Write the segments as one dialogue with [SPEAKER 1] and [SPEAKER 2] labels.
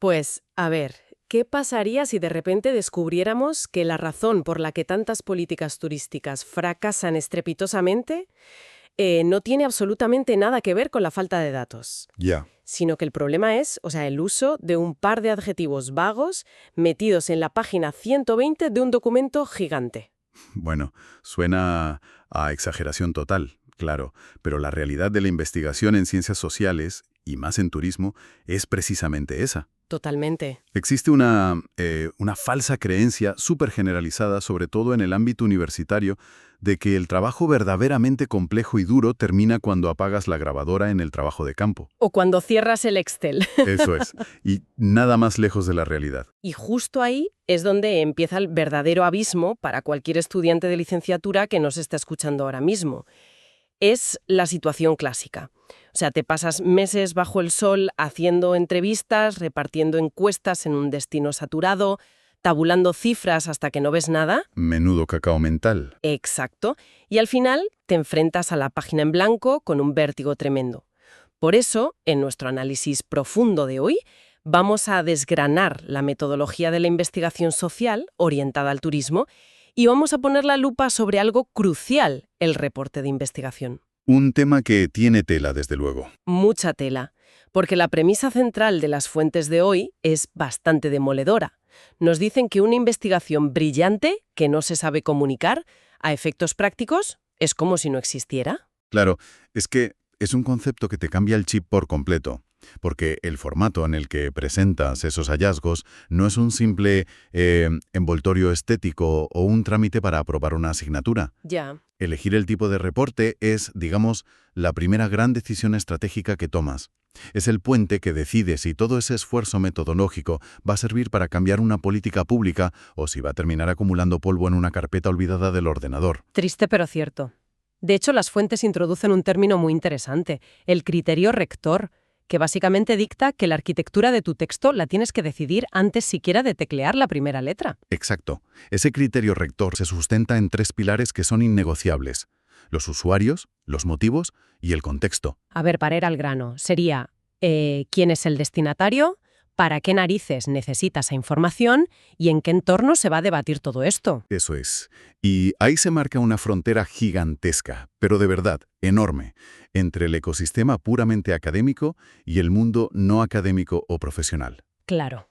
[SPEAKER 1] Pues, a ver, ¿qué pasaría si de repente descubriéramos que la razón por la que tantas políticas turísticas fracasan estrepitosamente no tiene absolutamente nada que ver con la falta de datos?
[SPEAKER 2] Ya.
[SPEAKER 1] Sino que el problema es, el uso de un par de adjetivos vagos metidos en la página 120 de un documento gigante.
[SPEAKER 2] Bueno, suena a exageración total, claro, pero la realidad de la investigación en ciencias sociales, y más en turismo, es precisamente esa.
[SPEAKER 1] Totalmente.
[SPEAKER 2] Existe una falsa creencia súper generalizada, sobre todo en el ámbito universitario, de que el trabajo verdaderamente complejo y duro termina cuando apagas la grabadora en el trabajo de campo.
[SPEAKER 1] O cuando cierras el Excel.
[SPEAKER 2] Eso es, y nada más lejos de la realidad.
[SPEAKER 1] Y justo ahí es donde empieza el verdadero abismo para cualquier estudiante de licenciatura que nos está escuchando ahora mismo. Es la situación clásica. Te pasas meses bajo el sol haciendo entrevistas, repartiendo encuestas en un destino saturado, tabulando cifras hasta que no ves nada.
[SPEAKER 2] Menudo cacao mental.
[SPEAKER 1] Exacto. Y al final te enfrentas a la página en blanco con un vértigo tremendo. Por eso, en nuestro análisis profundo de hoy, vamos a desgranar la metodología de la investigación social orientada al turismo y vamos a poner la lupa sobre algo crucial, el reporte de investigación.
[SPEAKER 2] Un tema que tiene tela, desde luego.
[SPEAKER 1] Mucha tela, porque la premisa central de las fuentes de hoy es bastante demoledora. Nos dicen que una investigación brillante, que no se sabe comunicar, a efectos prácticos, es como si no existiera.
[SPEAKER 2] Claro, es que es un concepto que te cambia el chip por completo, porque el formato en el que presentas esos hallazgos no es un simple envoltorio estético o un trámite para aprobar una asignatura.
[SPEAKER 1] Ya.
[SPEAKER 2] Elegir el tipo de reporte es, digamos, la primera gran decisión estratégica que tomas. Es el puente que decide si todo ese esfuerzo metodológico va a servir para cambiar una política pública o si va a terminar acumulando polvo en una carpeta olvidada del ordenador.
[SPEAKER 1] Triste pero cierto. De hecho, las fuentes introducen un término muy interesante, el criterio rector, que básicamente dicta que la arquitectura de tu texto la tienes que decidir antes siquiera de teclear la primera letra.
[SPEAKER 2] Exacto. Ese criterio rector se sustenta en 3 pilares que son innegociables: los usuarios, los motivos y el contexto.
[SPEAKER 1] A ver, para ir al grano, sería quién es el destinatario, para qué narices necesita esa información y en qué entorno se va a debatir todo esto.
[SPEAKER 2] Eso es. Y ahí se marca una frontera gigantesca, pero de verdad, enorme, entre el ecosistema puramente académico y el mundo no académico o profesional.
[SPEAKER 1] Claro.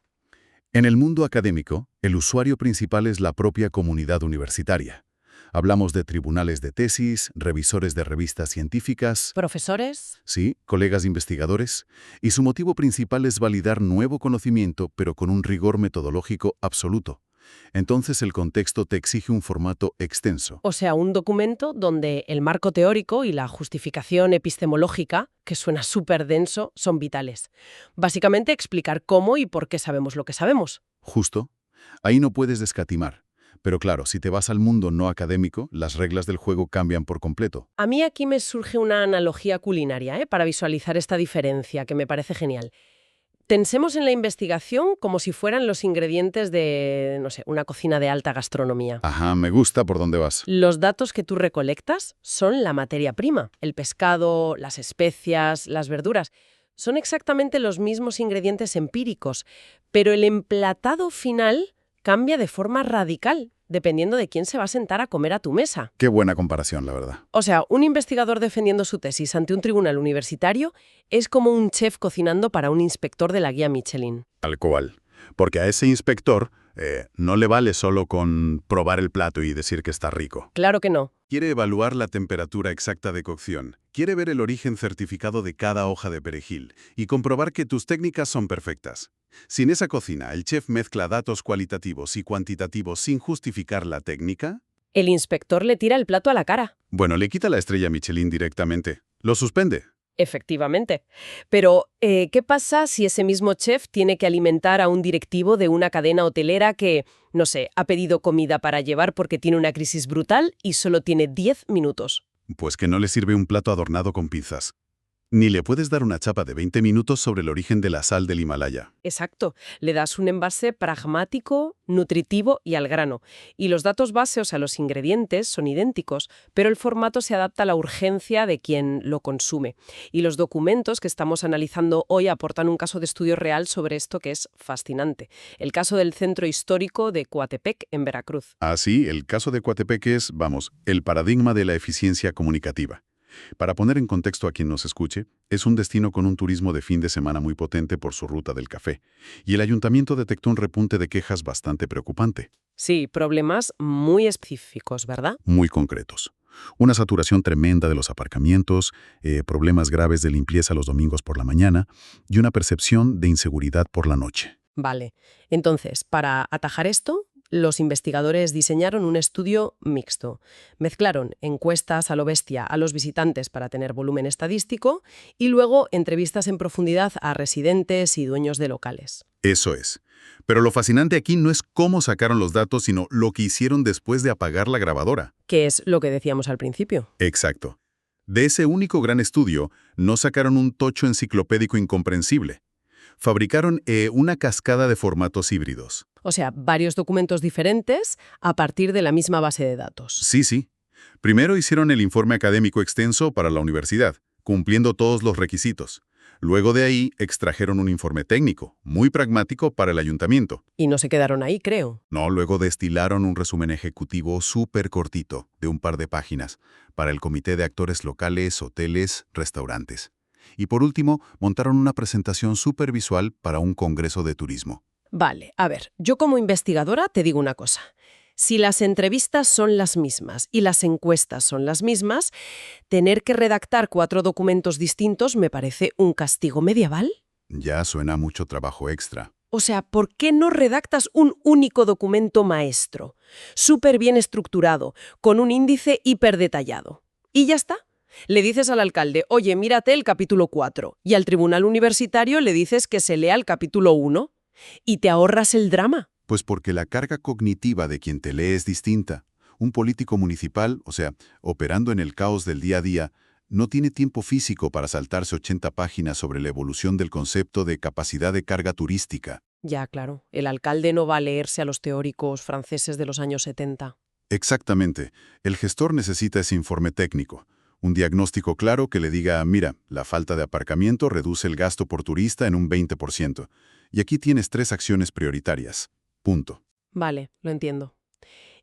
[SPEAKER 2] En el mundo académico, el usuario principal es la propia comunidad universitaria. Hablamos de tribunales de tesis, revisores de revistas científicas,
[SPEAKER 1] ¿Profesores?
[SPEAKER 2] sí, colegas investigadores, y su motivo principal es validar nuevo conocimiento, pero con un rigor metodológico absoluto. Entonces el contexto te exige un formato extenso.
[SPEAKER 1] O sea, un documento donde el marco teórico y la justificación epistemológica, que suena súper denso, son vitales. Básicamente explicar cómo y por qué sabemos lo que sabemos.
[SPEAKER 2] Justo. Ahí no puedes escatimar. Pero claro, si te vas al mundo no académico, las reglas del juego cambian por completo.
[SPEAKER 1] A mí aquí me surge una analogía culinaria, para visualizar esta diferencia, que me parece genial. Pensemos en la investigación como si fueran los ingredientes de, no sé, una cocina de alta gastronomía.
[SPEAKER 2] Ajá, me gusta por dónde vas.
[SPEAKER 1] Los datos que tú recolectas son la materia prima. El pescado, las especias, las verduras. Son exactamente los mismos ingredientes empíricos, pero el emplatado final cambia de forma radical, dependiendo de quién se va a sentar a comer a tu mesa.
[SPEAKER 2] Qué buena comparación, la verdad.
[SPEAKER 1] O sea, un investigador defendiendo su tesis ante un tribunal universitario es como un chef cocinando para un inspector de la guía Michelin.
[SPEAKER 2] Tal cual. Porque a ese inspector no le vale solo con probar el plato y decir que está rico.
[SPEAKER 1] Claro que no.
[SPEAKER 2] Quiere evaluar la temperatura exacta de cocción, quiere ver el origen certificado de cada hoja de perejil y comprobar que tus técnicas son perfectas. Si en esa cocina el chef mezcla datos cualitativos y cuantitativos sin justificar la técnica,
[SPEAKER 1] El inspector le tira el plato a la cara.
[SPEAKER 2] bueno, le quita la estrella Michelin directamente. Lo suspende.
[SPEAKER 1] Efectivamente. Pero, ¿qué pasa si ese mismo chef tiene que alimentar a un directivo de una cadena hotelera que, no sé, ha pedido comida para llevar porque tiene una crisis brutal y solo tiene 10 minutos?
[SPEAKER 2] Pues que no le sirve un plato adornado con pinzas. Ni le puedes dar una chapa de 20 minutos sobre el origen de la sal del Himalaya.
[SPEAKER 1] Exacto. Le das un envase pragmático, nutritivo y al grano. Y los datos base, o sea, los ingredientes, son idénticos, pero el formato se adapta a la urgencia de quien lo consume. Y los documentos que estamos analizando hoy aportan un caso de estudio real sobre esto que es fascinante. El caso del Centro Histórico de Coatepec, en Veracruz.
[SPEAKER 2] Así, el caso de Coatepec es, vamos, el paradigma de la eficiencia comunicativa. Para poner en contexto a quien nos escuche, es un destino con un turismo de fin de semana muy potente por su ruta del café, y el ayuntamiento detectó un repunte de quejas bastante preocupante,
[SPEAKER 1] Sí, problemas muy específicos, ¿verdad?
[SPEAKER 2] muy concretos. Una saturación tremenda de los aparcamientos, problemas graves de limpieza los domingos por la mañana y una percepción de inseguridad por la noche.
[SPEAKER 1] Vale. Entonces, para atajar esto, los investigadores diseñaron un estudio mixto. Mezclaron encuestas a lo bestia a los visitantes para tener volumen estadístico y luego entrevistas en profundidad a residentes y dueños de locales.
[SPEAKER 2] Eso es. Pero lo fascinante aquí no es cómo sacaron los datos, sino lo que hicieron después de apagar la grabadora.
[SPEAKER 1] Que es lo que decíamos al principio.
[SPEAKER 2] Exacto. De ese único gran estudio, no sacaron un tocho enciclopédico incomprensible. Fabricaron una cascada de formatos híbridos.
[SPEAKER 1] O sea, varios documentos diferentes a partir de la misma base de datos.
[SPEAKER 2] Sí. Primero hicieron el informe académico extenso para la universidad, cumpliendo todos los requisitos. Luego de ahí extrajeron un informe técnico, muy pragmático para el ayuntamiento.
[SPEAKER 1] Y no se quedaron ahí, creo.
[SPEAKER 2] No, luego destilaron un resumen ejecutivo súper cortito, de un par de páginas, para el comité de actores locales, hoteles, restaurantes. Y por último, montaron una presentación súper visual para un congreso de turismo.
[SPEAKER 1] Vale, a ver, yo como investigadora te digo una cosa. Si las entrevistas son las mismas y las encuestas son las mismas, tener que redactar 4 documentos distintos me parece un castigo medieval.
[SPEAKER 2] Ya suena mucho trabajo extra.
[SPEAKER 1] O sea, ¿por qué no redactas un único documento maestro, súper bien estructurado, con un índice hiper detallado? Y ya está. Le dices al alcalde, oye, mírate el capítulo 4, y al tribunal universitario le dices que se lea el capítulo 1, y te ahorras el drama.
[SPEAKER 2] Pues porque la carga cognitiva de quien te lee es distinta. Un político municipal, o sea, operando en el caos del día a día, no tiene tiempo físico para saltarse 80 páginas sobre la evolución del concepto de capacidad de carga turística.
[SPEAKER 1] Ya, claro, el alcalde no va a leerse a los teóricos franceses de los años 70.
[SPEAKER 2] Exactamente. El gestor necesita ese informe técnico. Un diagnóstico claro que le diga, mira, la falta de aparcamiento reduce el gasto por turista en un 20%. Y aquí tienes 3 acciones prioritarias. Punto.
[SPEAKER 1] Vale, lo entiendo.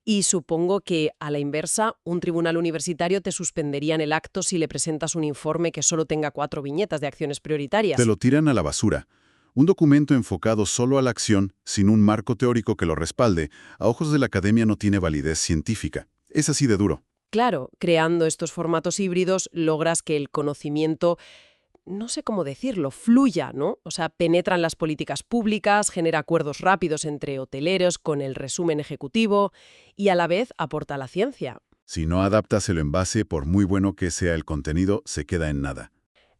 [SPEAKER 1] Y supongo que, a la inversa, un tribunal universitario te suspendería en el acto si le presentas un informe que solo tenga 4 viñetas de acciones prioritarias.
[SPEAKER 2] Te lo tiran a la basura. Un documento enfocado solo a la acción, sin un marco teórico que lo respalde, a ojos de la academia no tiene validez científica. Es así de duro.
[SPEAKER 1] Claro, creando estos formatos híbridos logras que el conocimiento, no sé cómo decirlo, fluya, ¿no? O sea, penetran las políticas públicas, genera acuerdos rápidos entre hoteleros con el resumen ejecutivo y a la vez aporta la ciencia.
[SPEAKER 2] Si no adaptas el envase, por muy bueno que sea el contenido, se queda en nada.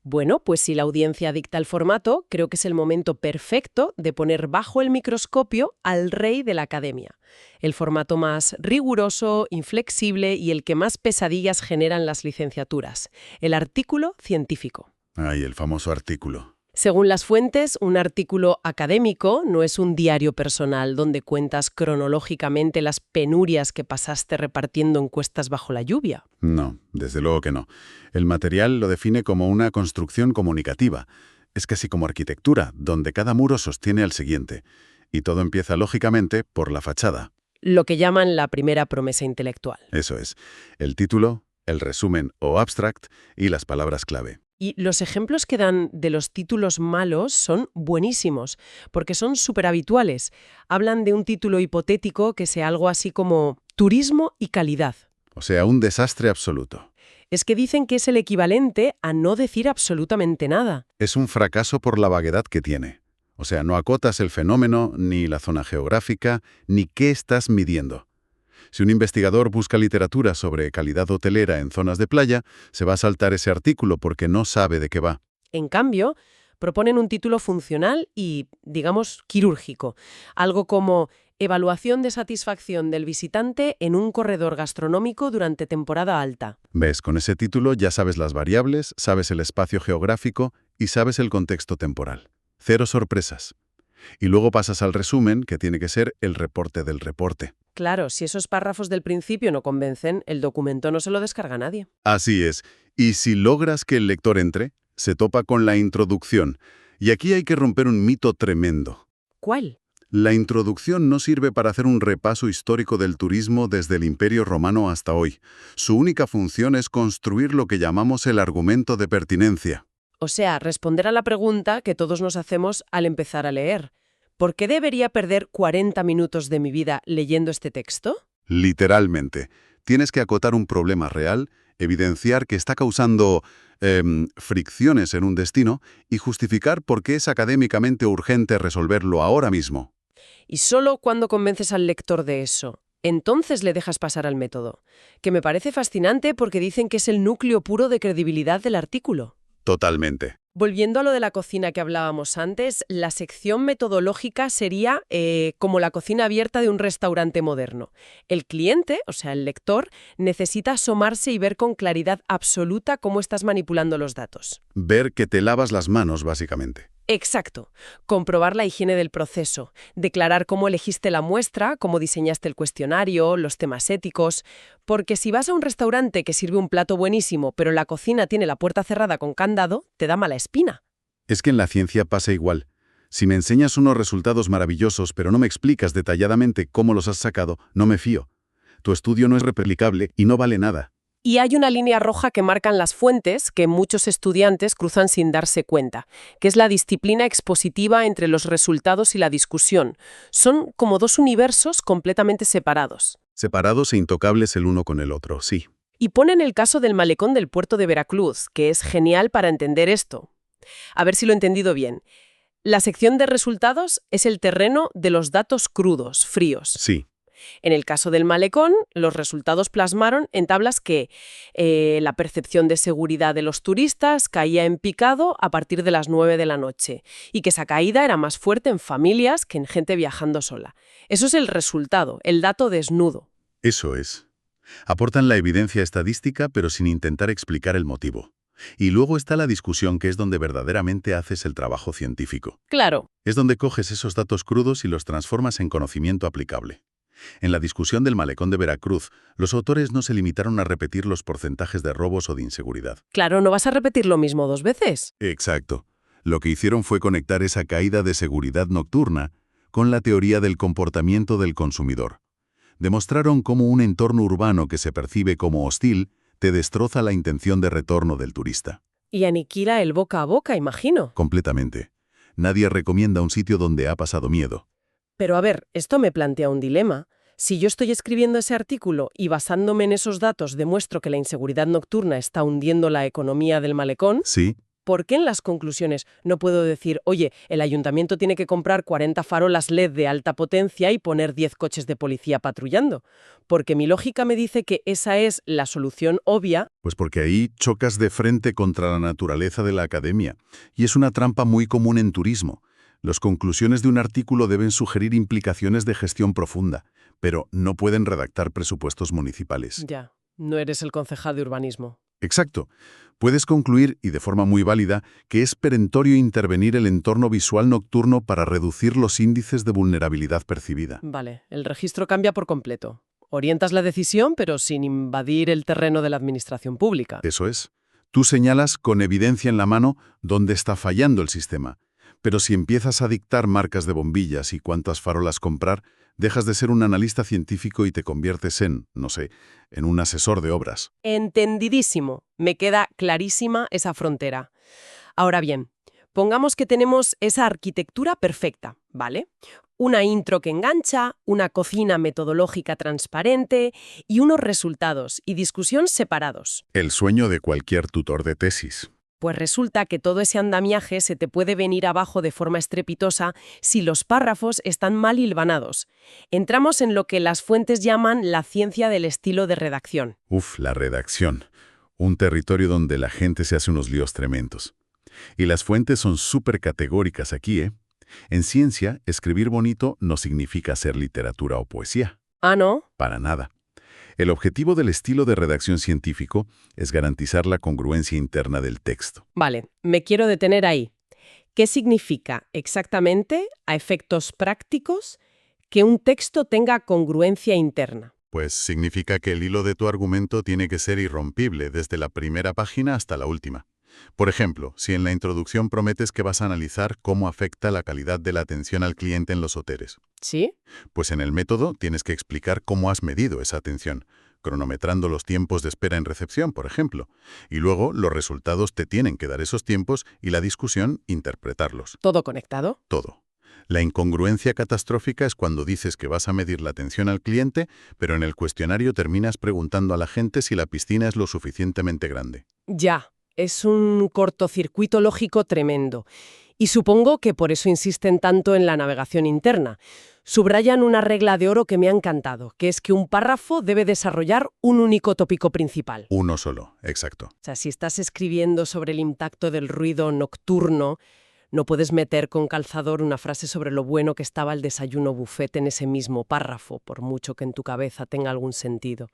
[SPEAKER 1] Bueno, pues si la audiencia dicta el formato, creo que es el momento perfecto de poner bajo el microscopio al rey de la academia. El formato más riguroso, inflexible y el que más pesadillas genera en las licenciaturas. El artículo científico.
[SPEAKER 2] Ay, el famoso artículo.
[SPEAKER 1] Según las fuentes, un artículo académico no es un diario personal donde cuentas cronológicamente las penurias que pasaste repartiendo encuestas bajo la lluvia.
[SPEAKER 2] No, desde luego que no. El material lo define como una construcción comunicativa. Es casi como arquitectura, donde cada muro sostiene al siguiente. Y todo empieza, lógicamente, por la fachada.
[SPEAKER 1] Lo que llaman la primera promesa intelectual.
[SPEAKER 2] Eso es. El título, el resumen o abstract y las palabras clave.
[SPEAKER 1] Y los ejemplos que dan de los títulos malos son buenísimos, porque son súper habituales. Hablan de un título hipotético que sea algo así como turismo y calidad.
[SPEAKER 2] O sea, un desastre absoluto.
[SPEAKER 1] Es que dicen que es el equivalente a no decir absolutamente nada.
[SPEAKER 2] Es un fracaso por la vaguedad que tiene. O sea, no acotas el fenómeno, ni la zona geográfica, ni qué estás midiendo. Si un investigador busca literatura sobre calidad hotelera en zonas de playa, se va a saltar ese artículo porque no sabe de qué va.
[SPEAKER 1] En cambio, proponen un título funcional y, digamos, quirúrgico. Algo como Evaluación de satisfacción del visitante en un corredor gastronómico durante temporada alta.
[SPEAKER 2] ¿Ves? Con ese título ya sabes las variables, sabes el espacio geográfico y sabes el contexto temporal. Cero sorpresas. Y luego pasas al resumen, que tiene que ser el reporte del reporte.
[SPEAKER 1] Claro, si esos párrafos del principio no convencen, el documento no se lo descarga nadie.
[SPEAKER 2] Así es. Y si logras que el lector entre, se topa con la introducción. Y aquí hay que romper un mito tremendo.
[SPEAKER 1] ¿Cuál?
[SPEAKER 2] La introducción no sirve para hacer un repaso histórico del turismo desde el Imperio Romano hasta hoy. Su única función es construir lo que llamamos el argumento de pertinencia.
[SPEAKER 1] O sea, responder a la pregunta que todos nos hacemos al empezar a leer. ¿Por qué debería perder 40 minutos de mi vida leyendo este texto?
[SPEAKER 2] Literalmente. Tienes que acotar un problema real, evidenciar que está causando fricciones en un destino y justificar por qué es académicamente urgente resolverlo ahora mismo.
[SPEAKER 1] Y solo cuando convences al lector de eso, entonces le dejas pasar al método, que me parece fascinante porque dicen que es el núcleo puro de credibilidad del artículo.
[SPEAKER 2] Totalmente.
[SPEAKER 1] Volviendo a lo de la cocina que hablábamos antes, la sección metodológica sería como la cocina abierta de un restaurante moderno. El cliente, o sea, el lector, necesita asomarse y ver con claridad absoluta cómo estás manipulando los datos.
[SPEAKER 2] Ver que te lavas las manos, básicamente.
[SPEAKER 1] Exacto. Comprobar la higiene del proceso, declarar cómo elegiste la muestra, cómo diseñaste el cuestionario, los temas éticos. Porque si vas a un restaurante que sirve un plato buenísimo, pero la cocina tiene la puerta cerrada con candado, te da mala espina.
[SPEAKER 2] Es que en la ciencia pasa igual. Si me enseñas unos resultados maravillosos, pero no me explicas detalladamente cómo los has sacado, no me fío. Tu estudio no es replicable y no vale nada.
[SPEAKER 1] Y hay una línea roja que marcan las fuentes que muchos estudiantes cruzan sin darse cuenta, que es la disciplina expositiva entre los resultados y la discusión. Son como dos universos completamente separados.
[SPEAKER 2] Separados e intocables el uno con el otro, sí.
[SPEAKER 1] Y ponen el caso del malecón del puerto de Veracruz, que es genial para entender esto. A ver si lo he entendido bien. La sección de resultados es el terreno de los datos crudos, fríos.
[SPEAKER 2] Sí.
[SPEAKER 1] En el caso del malecón, los resultados plasmaron en tablas que la percepción de seguridad de los turistas caía en picado a partir de las 9 de la noche y que esa caída era más fuerte en familias que en gente viajando sola. Eso es el resultado, el dato desnudo.
[SPEAKER 2] Eso es. Aportan la evidencia estadística, pero sin intentar explicar el motivo. Y luego está la discusión, que es donde verdaderamente haces el trabajo científico.
[SPEAKER 1] Claro.
[SPEAKER 2] Es donde coges esos datos crudos y los transformas en conocimiento aplicable. En la discusión del malecón de Veracruz, los autores no se limitaron a repetir los porcentajes de robos o de inseguridad.
[SPEAKER 1] Claro, no vas a repetir lo mismo 2 veces.
[SPEAKER 2] Exacto. Lo que hicieron fue conectar esa caída de seguridad nocturna con la teoría del comportamiento del consumidor. Demostraron cómo un entorno urbano que se percibe como hostil te destroza la intención de retorno del turista.
[SPEAKER 1] Y aniquila el boca a boca, imagino.
[SPEAKER 2] Completamente. Nadie recomienda un sitio donde ha pasado miedo.
[SPEAKER 1] Pero a ver, esto me plantea un dilema. Si yo estoy escribiendo ese artículo y basándome en esos datos demuestro que la inseguridad nocturna está hundiendo la economía del malecón,
[SPEAKER 2] Sí.
[SPEAKER 1] ¿por qué en las conclusiones no puedo decir, oye, el ayuntamiento tiene que comprar 40 farolas LED de alta potencia y poner 10 coches de policía patrullando? Porque mi lógica me dice que esa es la solución obvia.
[SPEAKER 2] Pues porque ahí chocas de frente contra la naturaleza de la academia. Y es una trampa muy común en turismo. Las conclusiones de un artículo deben sugerir implicaciones de gestión profunda, pero no pueden redactar presupuestos municipales.
[SPEAKER 1] Ya, no eres el concejal de urbanismo.
[SPEAKER 2] Exacto. Puedes concluir, y de forma muy válida, que es perentorio intervenir el entorno visual nocturno para reducir los índices de vulnerabilidad percibida.
[SPEAKER 1] Vale, el registro cambia por completo. Orientas la decisión, pero sin invadir el terreno de la administración pública.
[SPEAKER 2] Eso es. Tú señalas con evidencia en la mano dónde está fallando el sistema. Pero si empiezas a dictar marcas de bombillas y cuántas farolas comprar, dejas de ser un analista científico y te conviertes en, no sé, en un asesor de obras.
[SPEAKER 1] Entendidísimo. Me queda clarísima esa frontera. Ahora bien, pongamos que tenemos esa arquitectura perfecta, ¿vale? Una intro que engancha, una cocina metodológica transparente y unos resultados y discusión separados.
[SPEAKER 2] El sueño de cualquier tutor de tesis.
[SPEAKER 1] Pues resulta que todo ese andamiaje se te puede venir abajo de forma estrepitosa si los párrafos están mal hilvanados. Entramos en lo que las fuentes llaman la ciencia del estilo de redacción.
[SPEAKER 2] La redacción. Un territorio donde la gente se hace unos líos tremendos. Y las fuentes son súper categóricas aquí, ¿eh? En ciencia, escribir bonito no significa hacer literatura o poesía.
[SPEAKER 1] Ah, ¿no?
[SPEAKER 2] Para nada. El objetivo del estilo de redacción científico es garantizar la congruencia interna del texto.
[SPEAKER 1] Vale, me quiero detener ahí. ¿Qué significa exactamente, a efectos prácticos, que un texto tenga congruencia interna?
[SPEAKER 2] Pues significa que el hilo de tu argumento tiene que ser irrompible desde la primera página hasta la última. Por ejemplo, si en la introducción prometes que vas a analizar cómo afecta la calidad de la atención al cliente en los hoteles,
[SPEAKER 1] ¿Sí?
[SPEAKER 2] pues en el método tienes que explicar cómo has medido esa atención, cronometrando los tiempos de espera en recepción, por ejemplo, y luego los resultados te tienen que dar esos tiempos y la discusión interpretarlos.
[SPEAKER 1] ¿Todo conectado?
[SPEAKER 2] Todo. La incongruencia catastrófica es cuando dices que vas a medir la atención al cliente, pero en el cuestionario terminas preguntando a la gente si la piscina es lo suficientemente grande.
[SPEAKER 1] Ya, es un cortocircuito lógico tremendo. Y supongo que por eso insisten tanto en la navegación interna. Subrayan una regla de oro que me ha encantado, que es que un párrafo debe desarrollar un único tópico principal.
[SPEAKER 2] Uno solo, exacto.
[SPEAKER 1] O sea, si estás escribiendo sobre el impacto del ruido nocturno, no puedes meter con calzador una frase sobre lo bueno que estaba el desayuno buffet en ese mismo párrafo, por mucho que en tu cabeza tenga algún sentido.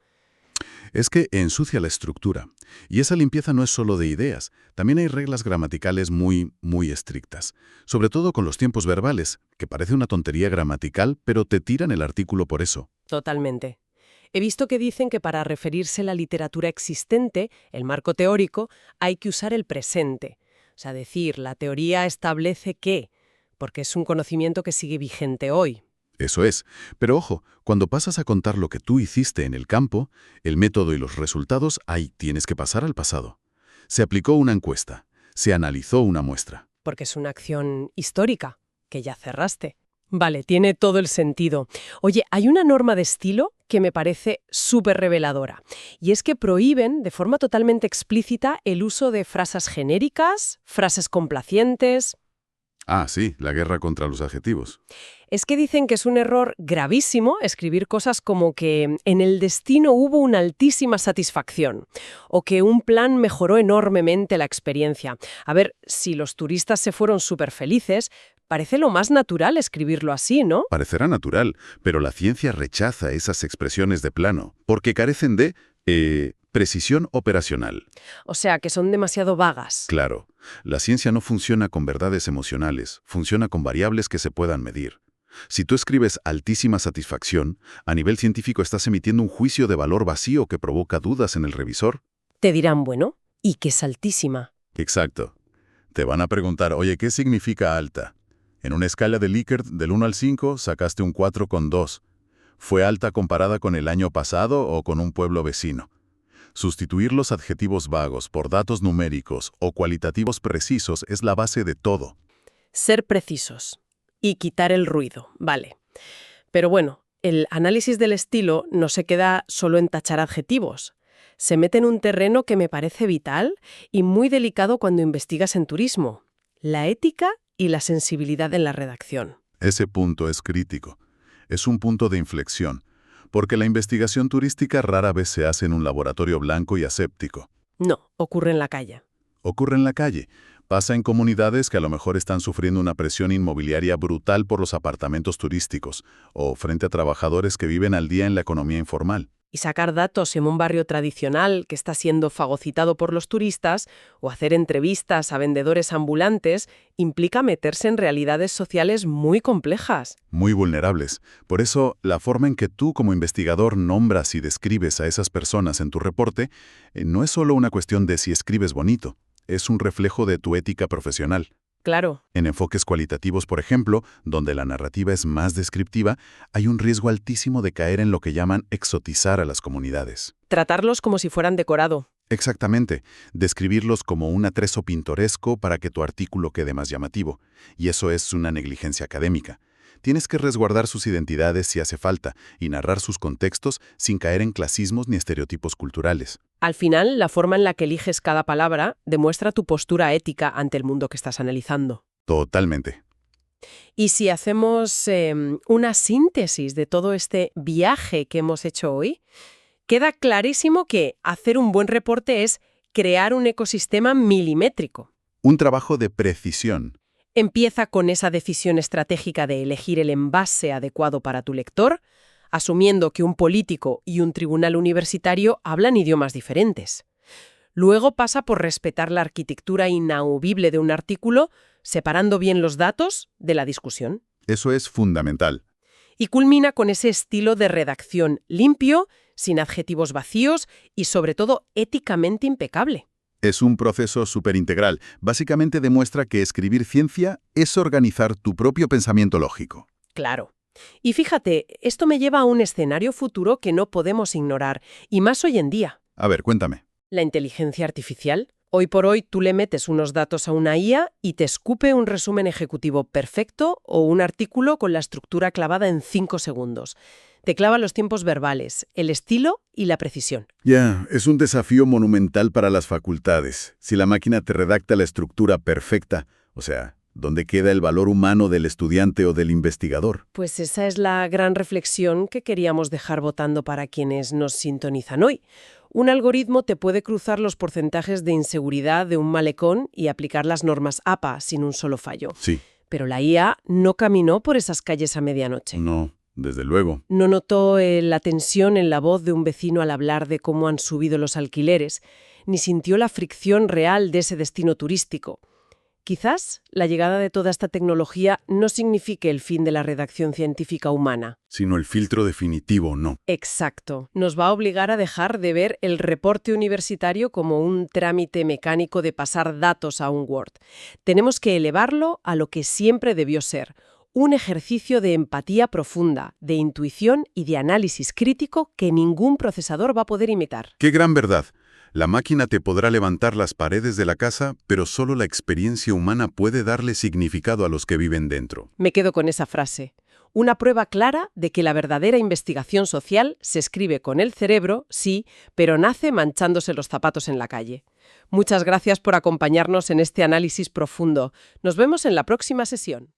[SPEAKER 2] Es que ensucia la estructura. Y esa limpieza no es solo de ideas. También hay reglas gramaticales muy estrictas. Sobre todo con los tiempos verbales, que parece una tontería gramatical, pero te tiran el artículo por eso.
[SPEAKER 1] Totalmente. He visto que dicen que para referirse a la literatura existente, el marco teórico, hay que usar el presente. O sea, decir, la teoría establece que, porque es un conocimiento que sigue vigente hoy.
[SPEAKER 2] Eso es. Pero ojo, cuando pasas a contar lo que tú hiciste en el campo, el método y los resultados, ahí tienes que pasar al pasado. Se aplicó una encuesta. Se analizó una muestra.
[SPEAKER 1] Porque es una acción histórica, que ya cerraste. Vale, tiene todo el sentido. Oye, hay una norma de estilo que me parece súper reveladora, y es que prohíben de forma totalmente explícita el uso de frases genéricas, frases complacientes.
[SPEAKER 2] Ah, sí, la guerra contra los adjetivos.
[SPEAKER 1] Es que dicen que es un error gravísimo escribir cosas como que en el destino hubo una altísima satisfacción o que un plan mejoró enormemente la experiencia. A ver, si los turistas se fueron súper felices, parece lo más natural escribirlo así, ¿no?
[SPEAKER 2] Parecerá natural, pero la ciencia rechaza esas expresiones de plano, porque carecen de precisión operacional.
[SPEAKER 1] O sea, que son demasiado vagas.
[SPEAKER 2] Claro, la ciencia no funciona con verdades emocionales, funciona con variables que se puedan medir. Si tú escribes altísima satisfacción, a nivel científico estás emitiendo un juicio de valor vacío que provoca dudas en el revisor.
[SPEAKER 1] Te dirán, bueno, ¿y qué es altísima?
[SPEAKER 2] Exacto. Te van a preguntar, oye, ¿qué significa alta? En una escala de Likert del 1 al 5 sacaste un 4,2. ¿Fue alta comparada con el año pasado o con un pueblo vecino? Sustituir los adjetivos vagos por datos numéricos o cualitativos precisos es la base de todo.
[SPEAKER 1] Ser precisos y quitar el ruido, vale. Pero bueno, el análisis del estilo no se queda solo en tachar adjetivos. Se mete en un terreno que me parece vital y muy delicado cuando investigas en turismo: la ética y la sensibilidad en la redacción.
[SPEAKER 2] Ese punto es crítico. Es un punto de inflexión, porque la investigación turística rara vez se hace en un laboratorio blanco y aséptico.
[SPEAKER 1] No, ocurre en la calle.
[SPEAKER 2] Ocurre en la calle. Pasa en comunidades que a lo mejor están sufriendo una presión inmobiliaria brutal por los apartamentos turísticos, o frente a trabajadores que viven al día en la economía informal.
[SPEAKER 1] Y sacar datos en un barrio tradicional que está siendo fagocitado por los turistas o hacer entrevistas a vendedores ambulantes implica meterse en realidades sociales muy complejas.
[SPEAKER 2] Muy vulnerables. Por eso, la forma en que tú como investigador nombras y describes a esas personas en tu reporte no es solo una cuestión de si escribes bonito, es un reflejo de tu ética profesional.
[SPEAKER 1] Claro.
[SPEAKER 2] En enfoques cualitativos, por ejemplo, donde la narrativa es más descriptiva, hay un riesgo altísimo de caer en lo que llaman exotizar a las comunidades.
[SPEAKER 1] Tratarlos como si fueran decorado.
[SPEAKER 2] Exactamente, describirlos como un atrezo pintoresco para que tu artículo quede más llamativo, y eso es una negligencia académica. Tienes que resguardar sus identidades si hace falta y narrar sus contextos sin caer en clasismos ni estereotipos culturales.
[SPEAKER 1] Al final, la forma en la que eliges cada palabra demuestra tu postura ética ante el mundo que estás analizando.
[SPEAKER 2] Totalmente.
[SPEAKER 1] Y si hacemos una síntesis de todo este viaje que hemos hecho hoy, queda clarísimo que hacer un buen reporte es crear un ecosistema milimétrico.
[SPEAKER 2] Un trabajo de precisión.
[SPEAKER 1] Empieza con esa decisión estratégica de elegir el envase adecuado para tu lector, asumiendo que un político y un tribunal universitario hablan idiomas diferentes. Luego pasa por respetar la arquitectura inamovible de un artículo, separando bien los datos de la discusión.
[SPEAKER 2] Eso es fundamental.
[SPEAKER 1] Y culmina con ese estilo de redacción limpio, sin adjetivos vacíos y, sobre todo, éticamente impecable.
[SPEAKER 2] Es un proceso superintegral. Básicamente demuestra que escribir ciencia es organizar tu propio pensamiento lógico.
[SPEAKER 1] Claro. Y fíjate, esto me lleva a un escenario futuro que no podemos ignorar, y más hoy en día.
[SPEAKER 2] A ver, cuéntame.
[SPEAKER 1] La inteligencia artificial. Hoy por hoy tú le metes unos datos a una IA y te escupe un resumen ejecutivo perfecto o un artículo con la estructura clavada en 5 segundos. Te clava los tiempos verbales, el estilo y la precisión.
[SPEAKER 2] Ya, es un desafío monumental para las facultades. Si la máquina te redacta la estructura perfecta, o sea, ¿dónde queda el valor humano del estudiante o del investigador?
[SPEAKER 1] Pues esa es la gran reflexión que queríamos dejar votando para quienes nos sintonizan hoy. Un algoritmo te puede cruzar los porcentajes de inseguridad de un malecón y aplicar las normas APA sin un solo fallo.
[SPEAKER 2] Sí.
[SPEAKER 1] Pero la IA no caminó por esas calles a medianoche.
[SPEAKER 2] No, desde luego.
[SPEAKER 1] No notó la tensión en la voz de un vecino al hablar de cómo han subido los alquileres, ni sintió la fricción real de ese destino turístico. Quizás la llegada de toda esta tecnología no signifique el fin de la redacción científica humana.
[SPEAKER 2] Sino el filtro definitivo, no.
[SPEAKER 1] Exacto. Nos va a obligar a dejar de ver el reporte universitario como un trámite mecánico de pasar datos a un Word. Tenemos que elevarlo a lo que siempre debió ser: un ejercicio de empatía profunda, de intuición y de análisis crítico que ningún procesador va a poder imitar.
[SPEAKER 2] ¡Qué gran verdad! La máquina te podrá levantar las paredes de la casa, pero solo la experiencia humana puede darle significado a los que viven dentro.
[SPEAKER 1] Me quedo con esa frase. Una prueba clara de que la verdadera investigación social se escribe con el cerebro, sí, pero nace manchándose los zapatos en la calle. Muchas gracias por acompañarnos en este análisis profundo. Nos vemos en la próxima sesión.